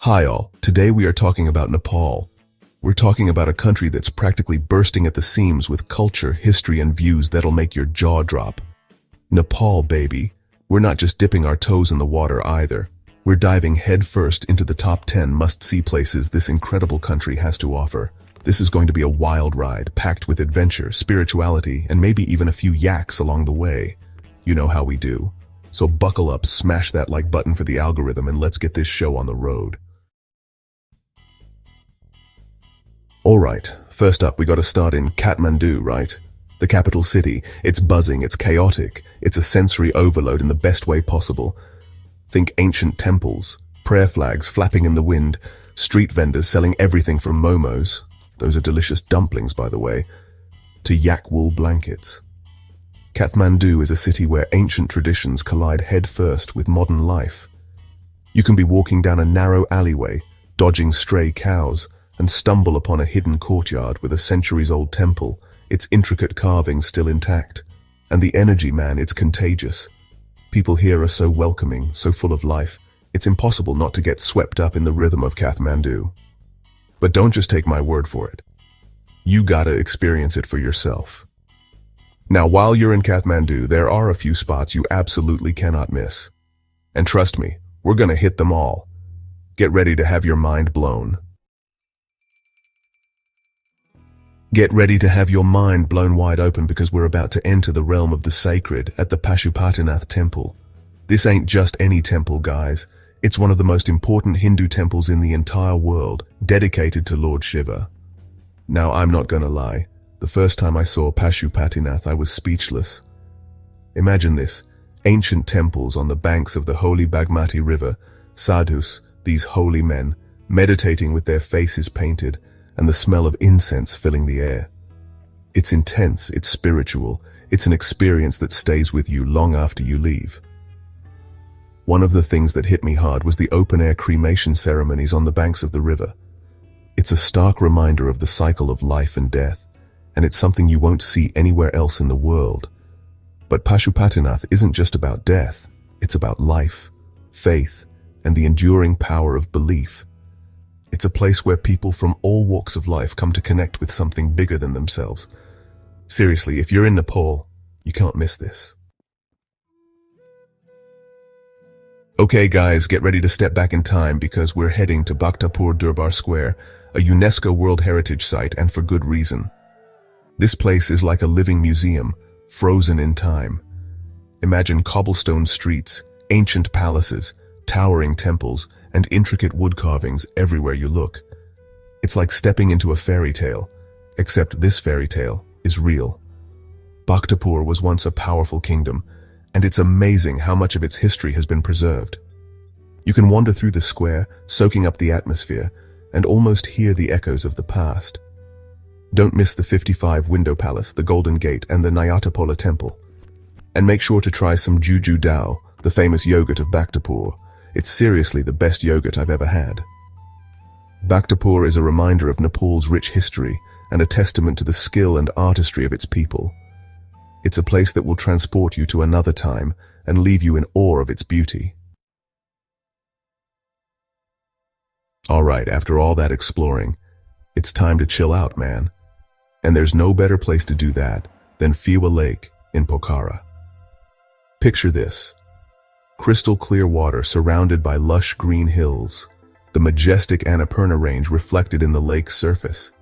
Hi all, today we are talking about Nepal. We're talking about a country that's practically bursting at the seams with culture, history, and views that'll make your jaw drop. Nepal, baby. We're not just dipping our toes in the water either. We're diving headfirst into the top 10 must-see places this incredible country has to offer. This is going to be a wild ride, packed with adventure, spirituality, and maybe even a few yaks along the way. You know how we do. So buckle up, smash that like button for the algorithm, and let's get this show on the road. Alright, first up we gotta start in Kathmandu, right? The capital city. It's buzzing, it's chaotic, it's a sensory overload in the best way possible. Think ancient temples, prayer flags flapping in the wind, street vendors selling everything from momos, those are delicious dumplings by the way, to yak wool blankets. Kathmandu is a city where ancient traditions collide headfirst with modern life. You can be walking down a narrow alleyway, dodging stray cows, and stumble upon a hidden courtyard with a centuries-old temple, its intricate carvings still intact. And the energy, man, it's contagious. People here are so welcoming, so full of life, it's impossible not to get swept up in the rhythm of Kathmandu. But don't just take my word for it. You gotta experience it for yourself. Now, while you're in Kathmandu, there are a few spots you absolutely cannot miss. And trust me, we're gonna hit them all. Get ready to have your mind blown. Get ready to have your mind blown wide open because we're about to enter the realm of the sacred at the Pashupatinath temple. This ain't just any temple, guys. It's one of the most important Hindu temples in the entire world, dedicated to Lord Shiva. Now, I'm not gonna lie. The first time I saw Pashupatinath, I was speechless. Imagine this, ancient temples on the banks of the holy Bagmati River, sadhus, these holy men, meditating with their faces painted, and the smell of incense filling the air. It's intense, it's spiritual, it's an experience that stays with you long after you leave. One of the things that hit me hard was the open-air cremation ceremonies on the banks of the river. It's a stark reminder of the cycle of life and death, and it's something you won't see anywhere else in the world. But Pashupatinath isn't just about death, it's about life, faith, and the enduring power of belief. It's a place where people from all walks of life come to connect with something bigger than themselves. Seriously, if you're in Nepal, you can't miss this. Okay guys, get ready to step back in time because we're heading to Bhaktapur Durbar Square, a UNESCO World Heritage Site, and for good reason. This place is like a living museum, frozen in time. Imagine cobblestone streets, ancient palaces, towering temples, and intricate wood carvings everywhere you look. It's like stepping into a fairy tale, except this fairy tale is real. Bhaktapur was once a powerful kingdom, and it's amazing how much of its history has been preserved. You can wander through the square, soaking up the atmosphere, and almost hear the echoes of the past. Don't miss the 55-window palace, the Golden Gate, and the Nyatapola temple. And make sure to try some Juju Dao, the famous yogurt of Bhaktapur. It's seriously the best yogurt I've ever had. Bhaktapur is a reminder of Nepal's rich history and a testament to the skill and artistry of its people. It's a place that will transport you to another time and leave you in awe of its beauty. Alright, after all that exploring, it's time to chill out, man. And there's no better place to do that than Fiwa Lake in Pokhara. Picture this. Crystal clear water surrounded by lush green hills, the majestic Annapurna range reflected in the lake's surface.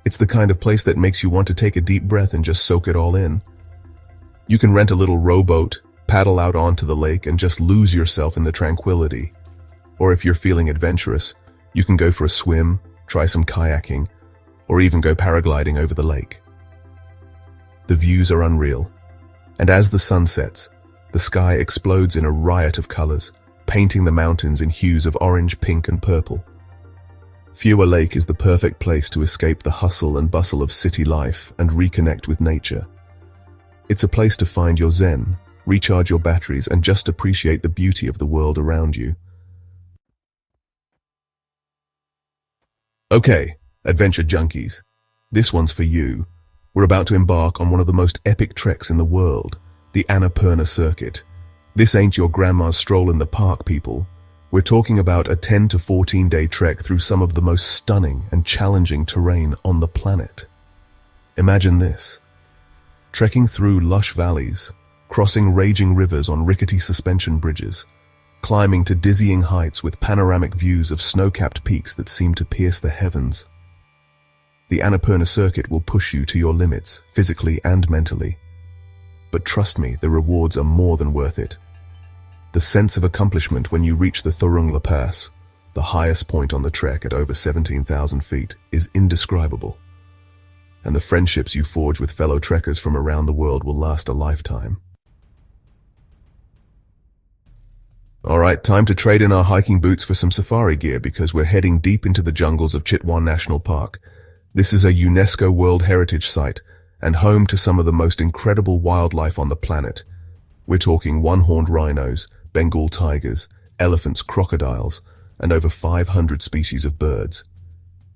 It's the kind of place that makes you want to take a deep breath and just soak it all in. You can rent a little rowboat, paddle out onto the lake, and just lose yourself in the tranquility. Or if you're feeling adventurous, you can go for a swim, try some kayaking, or even go paragliding over the lake. The views are unreal, and as the sun sets, the sky explodes in a riot of colors, painting the mountains in hues of orange, pink, and purple. Fiwa Lake is the perfect place to escape the hustle and bustle of city life and reconnect with nature. It's a place to find your zen, recharge your batteries, and just appreciate the beauty of the world around you. Okay, adventure junkies, this one's for you. We're about to embark on one of the most epic treks in the world, the Annapurna Circuit. This ain't your grandma's stroll in the park, people. We're talking about a 10 to 14-day trek through some of the most stunning and challenging terrain on the planet. Imagine this: trekking through lush valleys, crossing raging rivers on rickety suspension bridges, climbing to dizzying heights with panoramic views of snow-capped peaks that seem to pierce the heavens. The Annapurna circuit will push you to your limits, physically and mentally. But trust me, the rewards are more than worth it. The sense of accomplishment when you reach the Thorungla Pass, the highest point on the trek at over 17,000 feet, is indescribable. And the friendships you forge with fellow trekkers from around the world will last a lifetime. Alright, time to trade in our hiking boots for some safari gear because we're heading deep into the jungles of Chitwan National Park. This is a UNESCO World Heritage Site and home to some of the most incredible wildlife on the planet. We're talking one-horned rhinos, Bengal tigers, elephants, crocodiles, and over 500 species of birds.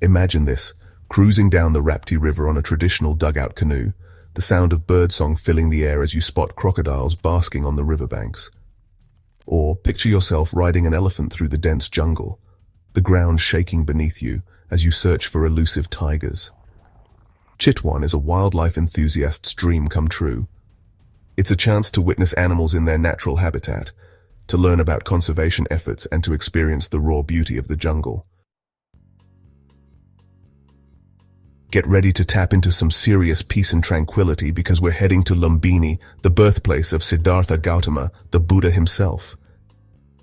Imagine this: cruising down the Rapti River on a traditional dugout canoe, the sound of birdsong filling the air as you spot crocodiles basking on the riverbanks. Or picture yourself riding an elephant through the dense jungle, the ground shaking beneath you as you search for elusive tigers. Chitwan is a wildlife enthusiast's dream come true. It's a chance to witness animals in their natural habitat, to learn about conservation efforts, and to experience the raw beauty of the jungle. Get ready to tap into some serious peace and tranquility because we're heading to Lumbini, the birthplace of Siddhartha Gautama, the Buddha himself.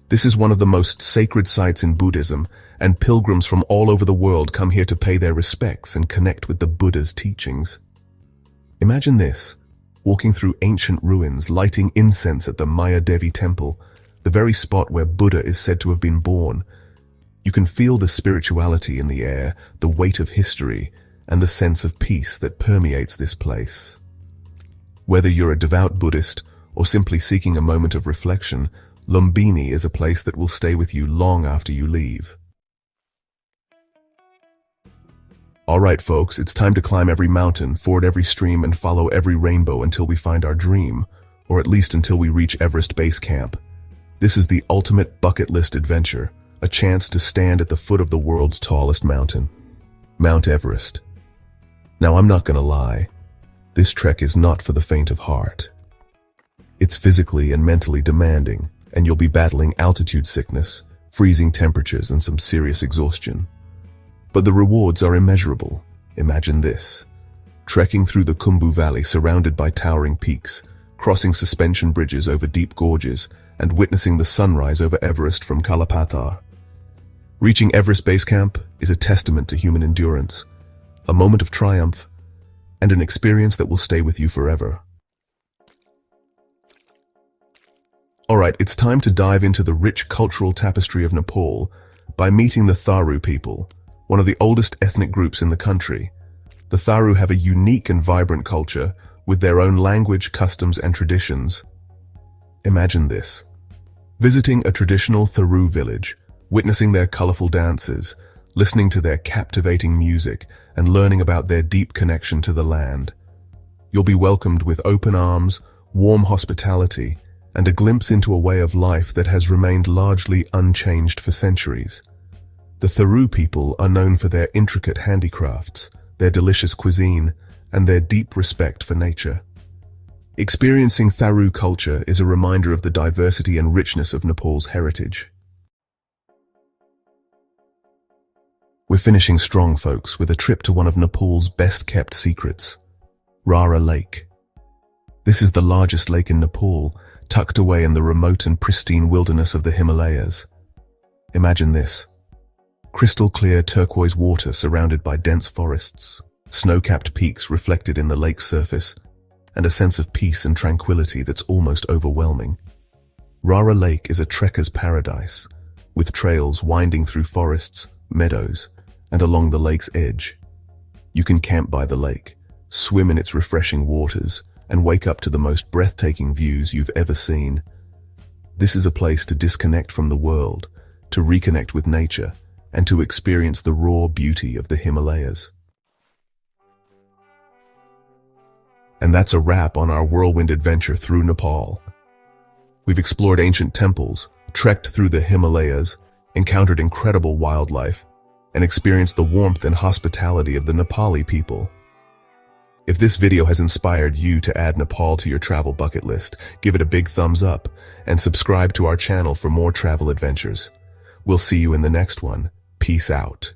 This is one of the most sacred sites in Buddhism, and pilgrims from all over the world come here to pay their respects and connect with the Buddha's teachings. Imagine this: walking through ancient ruins, lighting incense at the Maya Devi temple, the very spot where Buddha is said to have been born. You can feel the spirituality in the air, the weight of history, and the sense of peace that permeates this place. Whether you're a devout Buddhist or simply seeking a moment of reflection, Lumbini is a place that will stay with you long after you leave. Alright folks, it's time to climb every mountain, ford every stream, and follow every rainbow until we find our dream, or at least until we reach Everest Base Camp. This is the ultimate bucket list adventure, a chance to stand at the foot of the world's tallest mountain, Mount Everest. Now I'm not gonna lie, this trek is not for the faint of heart. It's physically and mentally demanding, and you'll be battling altitude sickness, freezing temperatures, and some serious exhaustion. But the rewards are immeasurable. Imagine this: trekking through the Khumbu Valley surrounded by towering peaks, crossing suspension bridges over deep gorges, and witnessing the sunrise over Everest from Kalapathar. Reaching Everest Base Camp is a testament to human endurance, a moment of triumph, and an experience that will stay with you forever. Alright, it's time to dive into the rich cultural tapestry of Nepal by meeting the Tharu people, one of the oldest ethnic groups in the country. The Tharu have a unique and vibrant culture with their own language, customs, and traditions. Imagine this: visiting a traditional Tharu village, witnessing their colorful dances, listening to their captivating music, and learning about their deep connection to the land. You'll be welcomed with open arms, warm hospitality, and a glimpse into a way of life that has remained largely unchanged for centuries. The Tharu people are known for their intricate handicrafts, their delicious cuisine, and their deep respect for nature. Experiencing Tharu culture is a reminder of the diversity and richness of Nepal's heritage. We're finishing strong, folks, with a trip to one of Nepal's best-kept secrets, Rara Lake. This is the largest lake in Nepal, tucked away in the remote and pristine wilderness of the Himalayas. Imagine this: crystal-clear turquoise water surrounded by dense forests, snow-capped peaks reflected in the lake's surface, and a sense of peace and tranquility that's almost overwhelming. Rara Lake is a trekker's paradise, with trails winding through forests, meadows, and along the lake's edge. You can camp by the lake, swim in its refreshing waters, and wake up to the most breathtaking views you've ever seen. This is a place to disconnect from the world, to reconnect with nature, and to experience the raw beauty of the Himalayas. And that's a wrap on our whirlwind adventure through Nepal. We've explored ancient temples, trekked through the Himalayas, encountered incredible wildlife, and experienced the warmth and hospitality of the Nepali people. If this video has inspired you to add Nepal to your travel bucket list, give it a big thumbs up and subscribe to our channel for more travel adventures. We'll see you in the next one. Peace out.